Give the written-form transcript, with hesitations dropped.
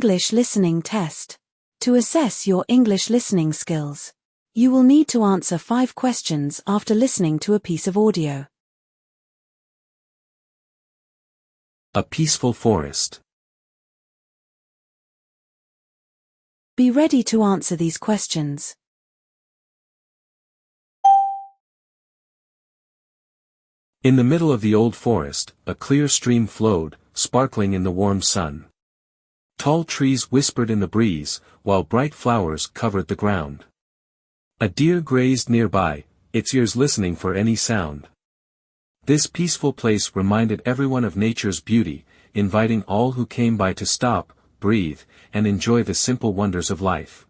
English listening test. To assess your English listening skills, you will need to answer 5 questions after listening to a piece of audio. A peaceful forest. Be ready to answer these questions. In the middle of the old forest, a clear stream flowed, sparkling in the warm sun. Tall trees whispered in the breeze, while bright flowers covered the ground. A deer grazed nearby, its ears listening for any sound. This peaceful place reminded everyone of nature's beauty, inviting all who came by to stop, breathe, and enjoy the simple wonders of life.